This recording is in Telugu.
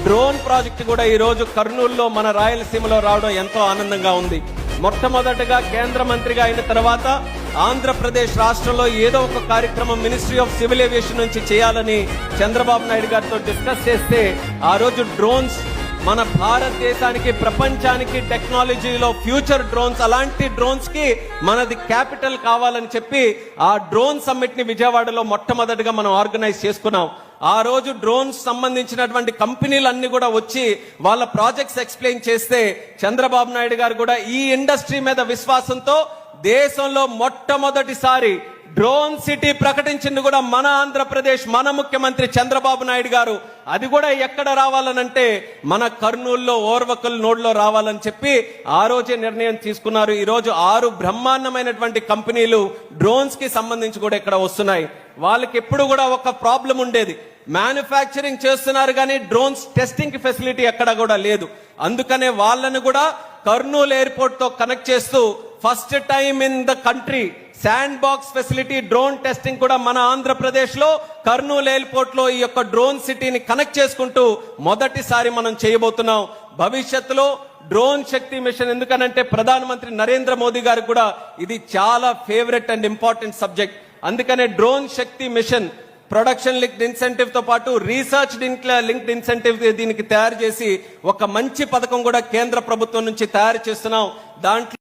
డ్రోన్ ప్రాజెక్ట్ కూడా ఈ రోజు కర్నూలులో మన రాయలసీమలో రావడం ఎంతో ఆనందంగా ఉంది. మొట్టమొదటగా కేంద్ర మంత్రిగా అయిన తర్వాత ఆంధ్రప్రదేశ్ రాష్ట్రంలో ఏదో ఒక కార్యక్రమం మినిస్ట్రీ ఆఫ్ సివిల్ ఏవియేషన్ నుంచి చేయాలని చంద్రబాబు నాయుడు గారితో డిస్కస్ చేస్తే ఆ రోజు డ్రోన్స్ మన భారతదేశానికి ప్రపంచానికి టెక్నాలజీలో ఫ్యూచర్ డ్రోన్స్, అలాంటి డ్రోన్స్ కి మనది క్యాపిటల్ కావాలని చెప్పి ఆ డ్రోన్ సమ్మిట్ ని విజయవాడలో మొట్టమొదటిగా మనం ఆర్గనైజ్ చేసుకున్నాం. ఆ రోజు డ్రోన్స్ సంబంధించినటువంటి కంపెనీలన్నీ కూడా వచ్చి వాళ్ళ ప్రాజెక్ట్స్ ఎక్స్ప్లెయిన్ చేస్తే చంద్రబాబు నాయుడు గారు కూడా ఈ ఇండస్ట్రీ మీద విశ్వాసంతో దేశంలో మొట్టమొదటిసారి డ్రోన్ సిటీ ప్రకటించింది కూడా మన ఆంధ్రప్రదేశ్, మన ముఖ్యమంత్రి చంద్రబాబు నాయుడు గారు. అది కూడా ఎక్కడ రావాలనంటే మన కర్నూలులో ఓర్వకల్ నోడ్లో రావాలని చెప్పి ఆ రోజే నిర్ణయం తీసుకున్నారు. ఈ రోజు 6 బ్రహ్మాండమైనటువంటి కంపెనీలు డ్రోన్స్ కి సంబంధించి కూడా ఇక్కడ వస్తున్నాయి. వాళ్ళకి ఎప్పుడు కూడా ఒక ప్రాబ్లం ఉండేది, మ్యానుఫ్యాక్చరింగ్ చేస్తున్నారు కానీ డ్రోన్స్ టెస్టింగ్ కి ఫెసిలిటీ ఎక్కడ కూడా లేదు. అందుకనే వాళ్ళను కూడా కర్నూలు ఎయిర్పోర్ట్ తో కనెక్ట్ చేస్తూ first time in the country sand box facility drone testing కూడా మన ఆంధ్రప్రదేశ్ లో కర్నూలు ఎయిర్పోర్ట్ లో ఈ యొక్క డ్రోన్ సిటీని కనెక్ట్ చేసుకుంటూ మొదటిసారి మనం చేయబోతున్నాం. భవిష్యత్తులో డ్రోన్ శక్తి మిషన్, ఎందుకనంటే ప్రధానమంత్రి నరేంద్ర మోదీ గారు కూడా ఇది చాలా ఫేవరెట్ అండ్ ఇంపార్టెంట్ సబ్జెక్ట్. అందుకనే డ్రోన్ శక్తి మిషన్ ప్రొడక్షన్ లింక్డ్ ఇన్సెంటివ్ తో పాటు రీసెర్చ్ లింక్డ్ ఇన్సెంటివ్ దీనికి తయారు చేసి ఒక మంచి పథకం కూడా కేంద్ర ప్రభుత్వం నుంచి తయారు చేస్తున్నాం. దాంట్లో